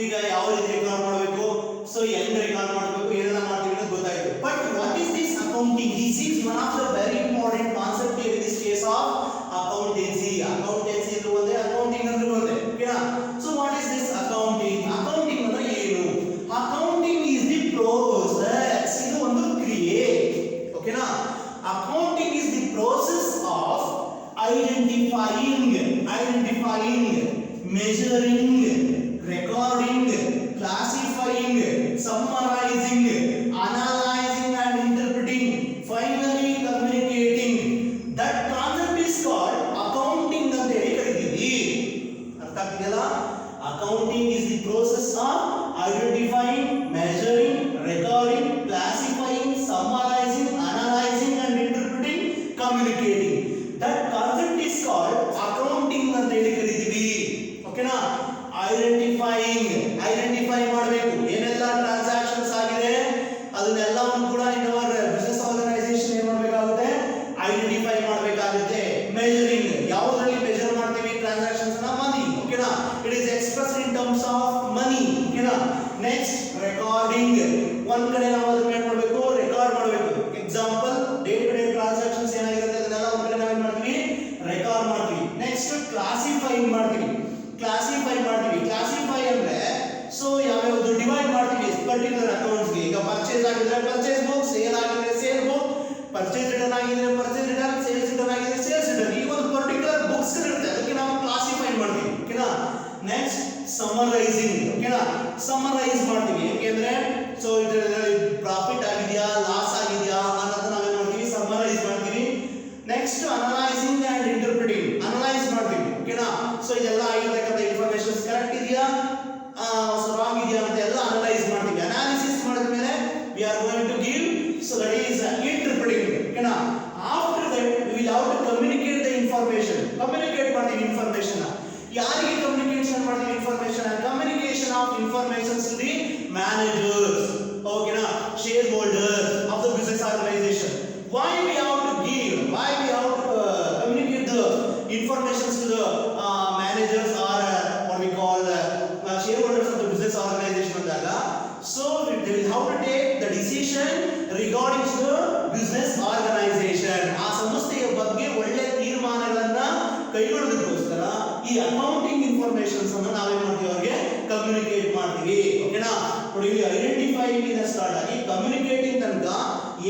ಈಗ ಯಾವ ರೀತಿ ರೆಕಾರ್ಡ್ ಮಾಡಬೇಕು, ಸೊ ಹೆಂಗ್ ರೆಕಾರ್ಡ್ ಮಾಡಬೇಕು, ಏನೆಲ್ಲ ಮಾಡ್ತೀವಿ ಅಂತ ಗೊತ್ತಾಯ್ತು. But what is this accounting? This is one of the very important concept here in this case of accountancy. Accountancy ಅಂದ್ರೆ ಒಂದೇ, accounting ಅಂದ್ರೆ ಒಂದೇ, ಓಕೆನಾ? So what is this accounting? Accounting ಅಂದ್ರೆ ಏನು? Accounting is the process. ಇದು ಒಂದು ಕ್ರಿಯೆ, ಓಕೆನಾ? Accounting is the process of identifying, measuring, recording, classifying, summarizing, analyzing and interpreting, finally communicating. That concept is called accounting ಅಂತ ಹೇಳಿ ಕರೀತೀವಿ. ಅರ್ಥ ಆಗ್ತಿದೆಯಲ್ಲ? Accounting is the process of identifying, measuring, recording, classifying, summarizing, analyzing and interpreting, communicating. That concept is called accounting ಅಂತ ಹೇಳಿ ಕರೀತೀವಿ, ಓಕೆನಾ? Identify ಮಾಡಬೇಕು, ಏನೆಲ್ಲ ಟ್ರಾನ್ಸಾಕ್ಷನ್ಸ್ ಆಗಿದೆ ಅದನ್ನೆಲ್ಲವನ್ನು ಕೂಡ ಇನ್ನವರ್ ಬಿಸಿನೆಸ್ ಆರ್ಗನೈಸೇಷನ್ ಏನು ಮಾಡಬೇಕಾಗುತ್ತೆ, ಐಡೆಂಟಿಫೈ ಮಾಡಬೇಕಾಗುತ್ತೆ. ಮೆಜರಿಂಗ್, ಯಾವುದರಲ್ಲಿ ಮೆಜರ್ ಮಾಡ್ತೀವಿ ಟ್ರಾನ್ಸಾಕ್ಷನ್ಸ್ ನ? ಮನಿ, ಓಕೆನಾ? It is expressed in terms of money, ಓಕೆನಾ? ನೆಕ್ಸ್ಟ್ ರೆಕಾರ್ಡಿಂಗ್, ಒಂದ್ ಕಡೆ ನಾವು ಅದನ್ನ ಏನು ಮಾಡಬೇಕು, ರೆಕಾರ್ಡ್ ಮಾಡಬೇಕು. Example, day to day transactions ಏನಾಗಿರುತ್ತೆ ಅದನ್ನೆಲ್ಲ ಒಂದ್ ಕಡೆ ನಾವು ಏನು ಮಾಡ್ತೀವಿ, ರೆಕಾರ್ಡ್ ಮಾಡ್ತೀವಿ. ನೆಕ್ಸ್ಟ್ ಕ್ಲಾಸಿಫೈ ಮಾಡ್ತೀವಿ. ಕ್ಲಾಸಿಫೈ ಅಂದ್ರೆ ಸೊ ಯಾವ್ಯಾವುದು ಡಿವೈಡ್ ಮಾಡ್ತೀವಿ ಪರ್ಟಿಕ್ಯುಲರ್ ಅಕೌಂಟ್ಸ್ ಗೆ. ಈಗ ಪರ್ಚೇಸ್ ಆಗಿದ್ರೆ ಪರ್ಚೇಸ್ ಬುಕ್, ಸೇಲ್ ಆಗಿದ್ರೆ ಸೇಲ್ ಬುಕ್, ಪರ್ಚೇಸ್ ರಿಟರ್ನ್ ಆಗಿದ್ರೆ ಪರ್ಚೇಸ್ ರಿಟರ್ನ್, ಸೇಲ್ಸ್ ರಿಟರ್ನ್ ಆಗಿದ್ರೆ ಸೇಲ್ಸ್ ರಿಟರ್ನ್. ಈ ಒಂದು ಪರ್ಟಿಕ್ಯುಲರ್ ಬುಕ್ಸ್ ಇರುತ್ತೆ, ಅದಕ್ಕೆ ನಾವು ಕ್ಲಾಸಿಫೈ ಮಾಡ್ತೀವಿ, ಓಕೆನಾ? ನೆಕ್ಸ್ಟ್ ಸಮರೈಸಿಂಗ್, ಓಕೆನಾ? ಸಮರೈಸ್ ಮಾಡ್ತೀವಿ, ಯಾಕೆಂದ್ರೆ ಸೊ ಇದರಲ್ಲಿ ಪ್ರಾಫಿಟ್ ಆಗಿದೆಯಾ, ಲಾಸ್ ಆಗಿದೆಯಾ ಅನ್ನೋದನ್ನ ನಾವು ಏನು ಮಾಡ್ತೀವಿ, ಸಮರೈಸ್ ಮಾಡ್ತೀವಿ. Next analysing and interpreting, analyse ಮಾಡ್ತೀವಿ, ಓಕೆನಾ? ಸೊ ಇದೆಲ್ಲ ಆಗಿರತಕ್ಕಂಥ ಇನ್ಫಾರ್ಮೇಷನ್ಸ್ ಕರೆಕ್ಟ್ ಇದೆಯಾ, ಸೊ ರಾಂಗ್ ಇದೆಯಾ ಅಂತ ಎಲ್ಲ ಅನಲೈಸ್ ಮಾಡ್ತೀವಿ. ಅನಾಲಿಸಿಸ್ ಮಾಡಿದ ಮೇಲೆ we are going to give, so that is interpreting, ಓಕೆನಾ? After that we will have to communicate the information. Communicate ಮಾಡ್ತೀವಿ ಇನ್ಫಾರ್ಮೇಷನ್. ಯಾರಿಗೆ ಕಮ್ಯುನಿಕೇಷನ್ ಮಾಡ್ತೀವಿ information? Communication of informations to the managers, ಓಕೆನಾ? Share holders of the business organisation. Why we have to give, why we have to communicate the informations to the managers or what we call shareholders of the business organization? they will have to take the decision regarding the business organization. ಆ ಸಂಸ್ಥೆಯ ಬಗ್ಗೆ ಒಳ್ಳೆ ತೀರ್ಮಾನಗಳನ್ನ ಕೈಗೊಳ್ಳೋದಕ್ಕೋಸ್ಕರ ಈ accounting informations ಅನ್ನು ನಾವೇನ್ ಮಾಡ್ತೀವಿ ಅವರಿಗೆ communicate ಮಾಡ್ತೀವಿ. ಓಕೆನಾ? ನೋಡಿ, ಐಡೆಂಟಿಫೈಯಿಂಗ್ ಇಂದ ಸ್ಟಾರ್ಟ್ ಆಗಿ ಕಮ್ಯುನಿಕೇಟಿಂಗ್ ತನಕ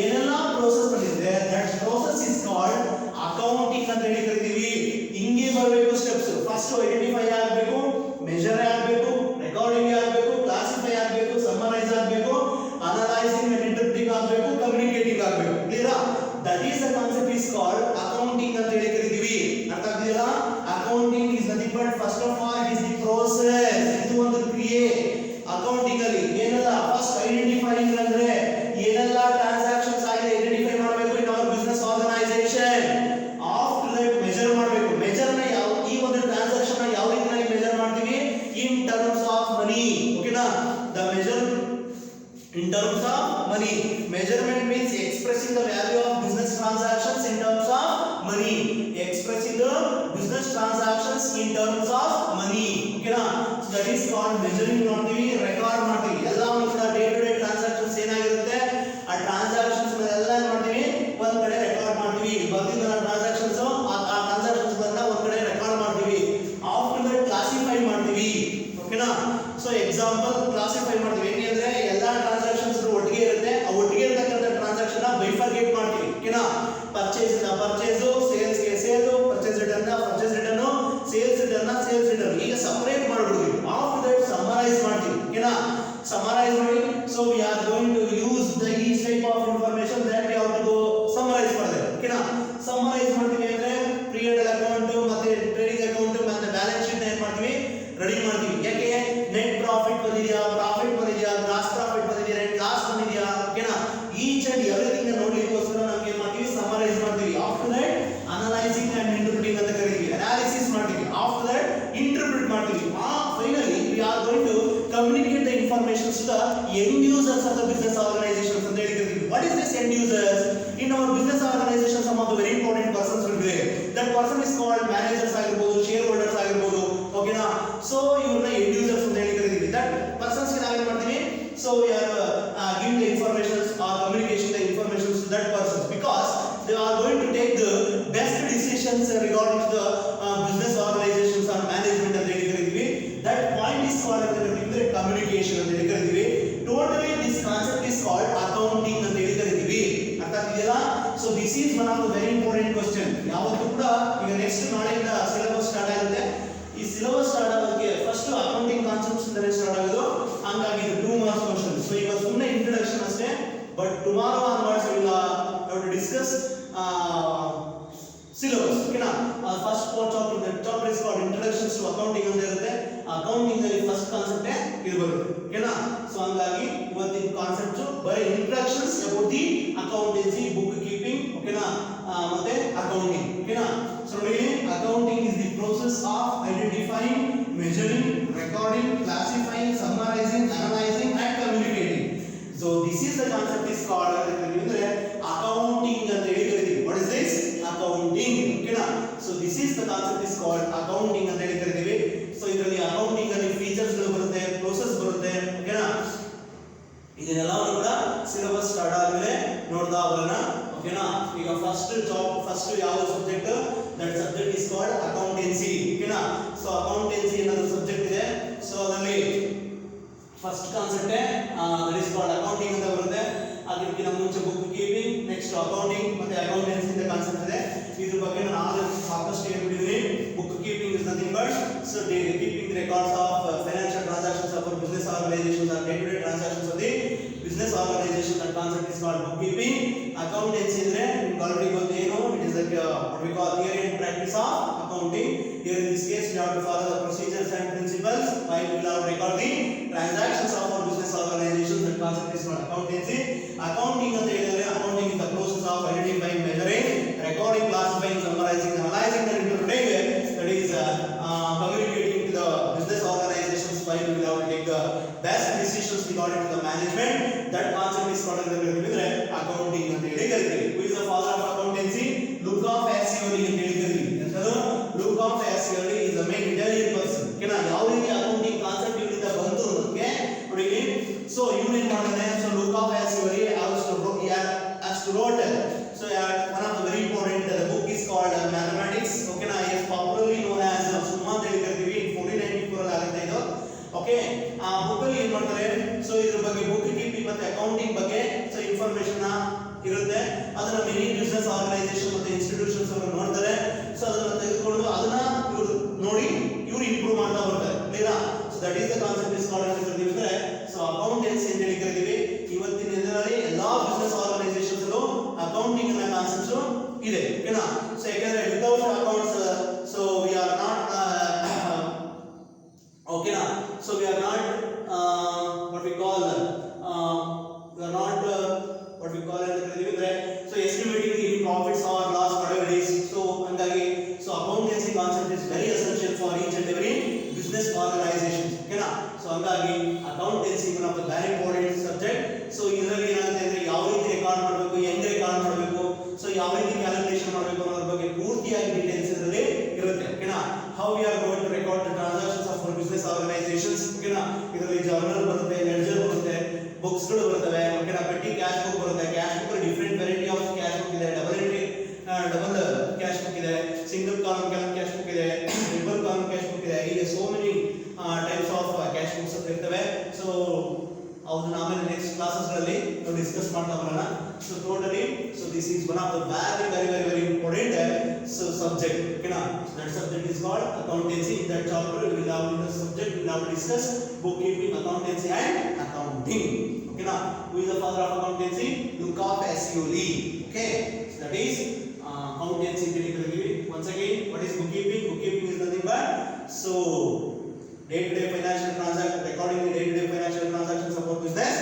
ಏನೆಲ್ಲ ಪ್ರೋಸೆಸ್ ಬಂದಿದೆ, that process is called accounting ಅಂತ ಹೇಳಿ ಕರಿತೀವಿ. ಹಿಂಗೆ ಬರಬೇಕು ಸ್ಟೆಪ್ಸ್. ಫಸ್ಟ್ ಐಡೆಂಟಿಫೈ ಆಗಬೇಕು, ಮೆಜರ್ ಆಗಬೇಕು, ರೆಕಾರ್ಡಿಂಗ್ ಆಗಬೇಕು, ಕ್ಲಾಸಿಫೈ ಆಗಬೇಕು, ಸಮ್ಮರೈಸ್ ಆಗಬೇಕು, ಅನಲೈಸಿಂಗ್ ಅಂಡ್ ಇಂಟರ್ಪ್ರಿಟಿಂಗ್ ಆಗಬೇಕು, ಕಮ್ಯುನಿಕೇಟಿಂಗ್ ಆಗಬೇಕು. ಕ್ಲಿಯರಾ? That is the concept is called accounting ಅಂತ ಹೇಳಿ ಕರಿತೀವಿ. ಅರ್ಥ ಆಗ್ತಿದೆಯಲ್ಲ? Accounting is nothing but first of all it is the process. ಇದು ಒಂದು ಕ್ರಿಯೆ. ಅಕೌಂಟಿಂಗ್ ಅಲ್ಲಿ ಏನೆಲ್ಲ ಫಸ್ಟ್ ಐಡೆಂಟಿಫೈಯಿಂಗ್ ಅಂದ್ರೆ ಏನೆಲ್ಲ ಟ್ರಾನ್ಸಾಕ್ಷನ್ಸ್ ಆಗಿದೆ ಐಡೆಂಟಿಫೈ ಮಾಡಬೇಕು in our business organisation. After that measure ಮಾಡಬೇಕು. ಮೆಜರ್ ನ ಯಾವ ಈ ಒಂದು ಟ್ರಾನ್ಸಾಕ್ಷನ್ ನ ಯಾವ ರೀತಿಯಲ್ಲಿ ಮೆಜರ್ ಮಾಡ್ತೀವಿ? In terms of money. ಓಕೆನಾ? The measure in terms of money. Measurement means expressing the value of business transactions in terms of money. Expressing the business transactions in terms of money. Okay na? So that is called measuring. ಮಾಡ್ತೀವಿ, record ಮಾಡ್ತೀವಿ. ಎಲ್ಲವನ್ನು ಕೂಡ day to day transactions ಏನಾಗಿರುತ್ತೆ ಆ transactions ಎಲ್ಲ ಏನು ಮಾಡ್ತೀವಿ ಒಂದ್ ಕಡೆ ರೆಕಾರ್ಡ್ ಮಾಡ್ತೀವಿ. ಬರ್ತಿದ್ದ ಟ್ರಾನ್ಸಾಕ್ಷನ್ಸ್ ಆ ಟ್ರಾನ್ಸಾಕ್ಷನ್ಸ್ ಬಂದ ಒಂದ್ ಕಡೆ ರೆಕಾರ್ಡ್ ಮಾಡ್ತೀವಿ. ಆಫ್ಟರ್ ದಟ್ ಕ್ಲಾಸಿಫೈ ಮಾಡ್ತೀವಿ. ಓಕೆನಾ? ಸೊ ಎಕ್ಸಾಂಪಲ್ ಕ್ಲಾಸಿಫೈ ಮಾಡ್ತೀವಿ. ಏಕೆಂದ್ರೆ ಎಲ್ಲಾ ಟ್ರಾನ್ಸಾಕ್ಷನ್ಸ್ ಒಟ್ಟಿಗೆ ಇರುತ್ತೆ. ಆ ಒಟ್ಟಿಗೆ ಇರತಕ್ಕಂತ ಟ್ರಾನ್ಸಾಕ್ಷನ್ ನ ಬೈಫರ್ಗೇಟ್ ಮಾಡ್ತೀವಿ. ಓಕೆನಾ? ಪರ್ಚೇಸ್ ನ ಪರ್ಚೇಸ್, ಸೇಲ್ಸ್ ಗೆ ಸೇಲ್, ಪರ್ಚೇಸ್ ರಿಟರ್ನ್ ನ ಪರ್ಚೇಸ್ ರಿಟರ್ನ್, ಸೇಲ್ಸ್ ರಿಟರ್ನ್ ನ ಸೇಲ್ಸ್ ರಿಟರ್ನ್. ಈಗ ಸಪರೇಟ್ ಮಾಡ್ಬಿಡ್ತೀವಿ. ಆಫ್ಟರ್ ದಟ್ ಸಮ್ಮರೈಸ್ ಮಾಡ್ತೀವಿ. ಓಕೆನಾ? ಸಮ್ಮರೈಸ್ ಮಾಡಿ. So we are going to use the each type of information that we have to go summarise ಮಾಡ್ತೀವಿ. ಓಕೆನಾ? Summarise ಮಾಡ್ತೀವಿ ಅಂದ್ರೆ ಪೀರಿಯಡ್ ಅಕೌಂಟ್ ಮತ್ತೆ ಟ್ರೇಡಿಂಗ್ ಅಕೌಂಟ್ ಮತ್ತೆ ಬ್ಯಾಲೆನ್ಸ್ ಶೀಟ್ ಏನ್ ಮಾಡ್ತೀವಿ ರೆಡಿ ಮಾಡ್ತೀವಿ. ಯಾಕೆ? ನೆಟ್ ಪ್ರಾಫಿಟ್ ಬಂದಿದೆಯಾ, ಪ್ರಾಫಿಟ್ ಬಂದಿದೆಯಾ, ಗ್ರಾಸ್ ಪ್ರಾಫಿಟ್ ಬಂದಿದೆಯಾ, ನೆಟ್ ಲಾಸ್ ಬಂದಿದೆಯಾ. ಓಕೆನಾ? ಈಚ್ ಅಂಡ್ ಎವ್ರಿಥಿಂಗ್ ನೋಡ್ಲಿಕ್ಕೋಸ್ಕರ ನಾವು ಏನ್ ಮಾಡ್ತೀವಿ ಸಮ್ಮರೈಸ್ ಮಾಡ್ತೀವಿ. After that analysing and interpreting ಅಂತ ಕರೀತೀವಿ. ಅನಾಲಿಸಿಸ್ ಮಾಡ್ತೀವಿ. ಆಫ್ಟರ್ ದಟ್ ಇಂಟರ್ಪ್ರಿಟ್ ಮಾಡ್ತೀವಿ. Finally we are going to communicate the informations to the end users of the business organisations ಅಂತ ಹೇಳಿ ಕರೀತೀವಿ. What is this end users? In our business organisation some of the very important persons will be there. That person is called managers ಆಗಿರಬಹುದು, shareholders ಆಗಿರಬಹುದು. ಓಕೆನಾ? So ಇವ್ರನ್ನ end users ಅಂತ ಹೇಳಿ ಕರೀತೀವಿ. ದಟ್ ಪರ್ಸನ್ಸ್ ಗೆ ನಾವೇನ್ ಮಾಡ್ತೀವಿ? So we are giving the informations or communication the informations to that persons because they are going to take the best decisions regarding the business organisations or management ಅಂತ ಹೇಳಿ ಕರೀತೀವಿ. That point is called ಅಂತ ಹೇಳಿದ್ರೆ communication ಅಂತ ಹೇಳಿ ಕರೀತೀವಿ. Totally this concept is called accounting ಅಂತ ಹೇಳಿ ಕರೀತೀವಿ. ಅರ್ಥ ಆಗ್ತಿದೆಯಲ್ಲ? So this is one of the very important question. ಯಾವತ್ತೂ ಕೂಡ ಈಗ ನೆಕ್ಸ್ಟ್ ನಾಳೆಯಿಂದ ಸಿಲೆಬಸ್ ಸ್ಟಾರ್ಟ್ ಆಗುತ್ತೆ. ಈ ಸಿಲೆಬಸ್ ಸ್ಟಾರ್ಟ್ ಆಗೋದಕ್ಕೆ ಫಸ್ಟ್ ಅಕೌಂಟಿಂಗ್ ಕಾನ್ಸೆಪ್ಟ್ಸ್ ಇಂದಲೇ ಸ್ಟಾರ್ಟ್ ಆಗೋದು. ಹಾಗಾಗಿ ಇದು 2 ಮಾರ್ಕ್ಸ್ ಕ್ವೆಶ್ಚನ್. ಸೊ ಈಗ ಸುಮ್ಮನೆ ಇಂಟ್ರೊಡಕ್ಷನ್ ಅಷ್ಟೇ. But tomorrow onwards we will have to discuss syllabus. ಓಕೆನಾ? First chapter is called introductions to accounting ಅಂತ ಇರುತ್ತೆ. ಅಕೌಂಟಿಂಗ್ ಅಲ್ಲಿ ಫಸ್ಟ್ ಕಾನ್ಸೆಪ್ಟ್ ಇದು ಬರುತ್ತೆ. ಓಕೆನಾ? ಸೊ ಹಂಗಾಗಿ ಇವತ್ತಿನ ಕಾನ್ಸೆಪ್ಟ್ ಬರೀ introductions about the accountancy, book keeping. ಓಕೆನಾ? ಮತ್ತೆ ಅಕೌಂಟಿಂಗ್. ಓಕೆನಾ? ಸೊ ನೋಡಿ, accounting is the process of identifying, measuring, recording, classifying, summarising, analysing and communicating. So this is the concept is called ಅಂದ್ರೆ ಅಕೌಂಟಿಂಗ್ ಅಂತ ಹೇಳಿ ಕರೀತೀವಿ. What is this? ಅಕೌಂಟಿಂಗ್. ಓಕೆನಾ? So this is the concept is called accounting ಅಂತ ಹೇಳಿ ಕರೀತೀವಿ. So ಇದರಲ್ಲಿ accounting ಅಲ್ಲಿ ಫೀಚರ್ಸ್ ಗಳು ಬರುತ್ತೆ, ಪ್ರೋಸೆಸ್ ಬರುತ್ತೆ. ಓಕೆನಾ? ಇದನ್ನೆಲ್ಲವೂ ಕೂಡ ಸಿಲೆಬಸ್ ಸ್ಟಾರ್ಟ್ ಆದ್ಮೇಲೆ ನೋಡ್ತಾ ಹೋಗೋಣ. ಓಕೆನಾ? ಈಗ ಫಸ್ಟ್ ಯಾವ subject? That subject is called accountancy. ಓಕೆನಾ? ಸೊ ಅಕೌಂಟೆನ್ಸಿ ಅನ್ನೋದು ಸಬ್ಜೆಕ್ಟ್ ಇದೆ. ಸೊ ಅದರಲ್ಲಿ first concept that is called accounting ಅಂತ ಬರುತ್ತೆ. ಅದಕ್ಕಿಂತ ಮುಂಚೆ ಬುಕ್ ಕೀಪಿಂಗ್, ನೆಕ್ಸ್ಟ್ ಅಕೌಂಟಿಂಗ್ ಮತ್ತೆ ಅಕೌಂಟೆನ್ಸಿ ಅಂತ ಕಾನ್ಸೆಪ್ಟ್ ಇದೆ. ಇದ್ರ ಬಗ್ಗೆ ನಾನು ಆಲ್ರೆಡಿ ಸಾಕಷ್ಟು ಹೇಳ್ಬಿಟ್ಟಿದ್ದೀನಿ. Book keeping is nothing but so keeping records of financial transactions of business organisations or day to day transactions of the business organisation. That concept is called book keeping. Accountancy ಅಂದ್ರೆ ನಿಮ್ಗೆ already ಗೊತ್ತೇನು? It is like what we call theory and practice of accounting. Here in this case we have to follow the procedures and principles while we will record the transactions of our business organization. That concept is called accountancy. Accounting ಅಂತ ಹೇಳಿದ್ರೆ accounting is the process of identifying, measuring, recording, classifying, summarizing, analyzing and interpreting. That is communicating to the business organizations while we will take the best decisions regarding to the management. That concept is called accounting ಅಂತ ಹೇಳಿ ಕರೀತೀವಿ. Who is the father of accountancy? Luke of Ascioli ಅಂತ ಹೇಳಿ ಕರೀತೀವಿ. Luke of Ascioli is the main Italian person. ಓಕೆನಾ? ಯಾವ ರೀತಿ accounting concept ಇವರಿಂದ ಬಂತು ಅನ್ನೋದಕ್ಕೆ ನೋಡಿ. ಸೊ ಇವನು ಏನ್ ಮಾಡ್ತಾನೆ? ಅಲ್ಲಿ ಏನು ಮಾಡ್ತಾರೆ, ಸೊ ಇದ್ರ ಬಗ್ಗೆ ಬುಕ್ ಕೀಪಿಂಗ್ ಮತ್ತೆ ಅಕೌಂಟಿಂಗ್ ಬಗ್ಗೆ ಸೊ ಇನ್ಫಾರ್ಮೇಶನ್ ಇರುತ್ತೆ. ಅದನ್ನ ಮೆನಿ ಬಿಸ್ನೆಸ್ ಆರ್ಗನೈಸೇಷನ್ ಮತ್ತೆ ಇನ್ಸ್ಟಿಟ್ಯೂಷನ್ಸ್ ಅವರು ನೋಡ್ತಾರೆ. ಸೊ ಅದನ್ನ ತೆಗೆದುಕೊಂಡು ಅದನ್ನ ಇವರು ನೋಡಿ ಇವರು ಇಂಪ್ರೂವ್ ಮಾಡ್ತಾ ಬರ್ತಾರೆ. ಕ್ಲಿಯರಾ? So that is the concept is called ಅಂತ ಕರೀತೀವಿ. ಅಂದ್ರೆ ಸೊ ಅಕೌಂಟೆನ್ಸಿ ಅಂತ ಹೇಳಿ ಕರೀತೀವಿ. ಇವತ್ತಿನ ದಿನದಲ್ಲಿ ಎಲ್ಲಾ ಬಿಸ್ನೆಸ್ ಆರ್ಗನೈಸೇಷನ್ಸ್ ಅಲ್ಲೂ ಅಕೌಂಟಿಂಗ್ ಅನ್ನೋ ಕಾನ್ಸೆಪ್ಟ್ಸ್ ಇದೆ. ಓಕೆನಾ? ಸೊ ಯಾಕಂದ್ರೆ without accounts so we are not ಓಕೆನಾ? So we are not what we call we are not what we call ಅಂತ ಕರೀತೀವಿ. ಅಂದ್ರೆ so estimating the profits or loss whatever it is. So ಹಂಗಾಗಿ so accountancy concept is very essential for each and every business organisation. ಓಕೆನಾ? So ಹಂಗಾಗಿ accountancy one of the very important subject. So ಇದರಲ್ಲಿ ಏನಾಗುತ್ತೆ ಅಂದ್ರೆ ಯಾವ ರೀತಿ record ಮಾಡಬೇಕು, ಹೆಂಗ್ ರೆಕಾರ್ಡ್ ಮಾಡಬೇಕು, ಸೊ ಯಾವ ರೀತಿ ಕ್ಯಾಲ್ಕುಲೇಷನ್ ಮಾಡಬೇಕು ಅನ್ನೋದ್ರ ಬಗ್ಗೆ ಪೂರ್ತಿಯಾಗಿ ಡೀಟೇಲ್ಸ್ ಇದರಲ್ಲಿ ಇರುತ್ತೆ. ಓಕೆನಾ? How we are going to record the transactions of business organisations. ಓಕೆನಾ? ಇದರಲ್ಲಿ ಜರ್ನಲ್ ಬರುತ್ತೆ, ಲೆಡ್ಜರ್ ಬರುತ್ತೆ, ಬುಕ್ಸ್ ಗಳು ಬರ್ತವೆ. ಓಕೆನಾ? ಪೆಟ್ಟಿ ಕ್ಯಾಶ್ ಬುಕ್ ಬರುತ್ತೆ. Cash book different variety of cash book ಇದೆ. ಡಬಲ್ ಕ್ಯಾಶ್ ಬುಕ್ ಇದೆ, ಸಿಂಗಲ್ ಕಾಲಮ್ ಕ್ಯಾಶ್ ಬುಕ್ ಇದೆ, ಟ್ರಿಪಲ್ ಕಾಲಮ್ ಕ್ಯಾಶ್ ಬುಕ್ ಇದೆ. ಹೀಗೆ so many types of cash books ಇರ್ತವೆ. ಸೊ ಅದನ್ನ ಆಮೇಲೆ ನೆಕ್ಸ್ಟ್ ಕ್ಲಾಸಸ್ ಗಳಲ್ಲಿ ನಾವು ಡಿಸ್ಕಸ್ ಮಾಡ್ತಾ ಬರೋಣ. So totally so this is one of the very important so subject. ಓಕೆನಾ? That subject is called accountancy. In that chapter we will have in the subject we will have to discuss bookkeeping, accountancy and accounting. Okay, who is the father of accountancy? Luca Pacioli. Okay, so that is accountancy. Once again, what is bookkeeping? Bookkeeping is nothing but so day-to-day financial transactions, recording the day-to-day financial transactions of a business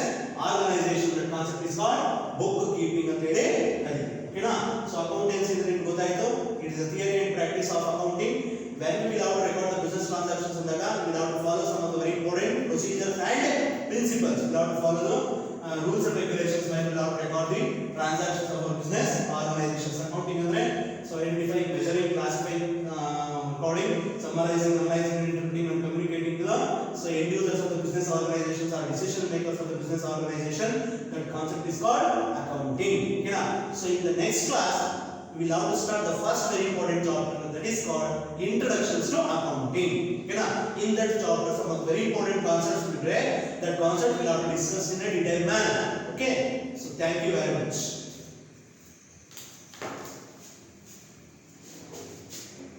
organization. That concept is called bookkeeping ಅಂತ ಹೇಳಿ ಕರೀತೀವಿ. ಓಕೆನಾ? So accountancy ಅಂದ್ರೆ ನಿಮಗೆ ಗೊತ್ತಾಯ್ತು. It is the theory and practice of accounting. when we will have to record the business transactions ಅಂದಾಗ we will have to follow some of the very important procedures and principles. We will have to follow the rules and regulations when we will have to record the transactions of our business organizations. Accounting ಅಂದ್ರೆ so identifying, measuring, classifying, recording, summarizing, analyzing, interpreting and communicating to the so end users of the business organizations or decision makers of the business organization. That concept is called accounting. Okay, so in the next class we will have to start the first very important chapter, that is called introductions to accounting. Okay, in that chapter some of the very important concepts will be there. That concept we will have to discuss in a detailed manner. Okay, so thank you very much.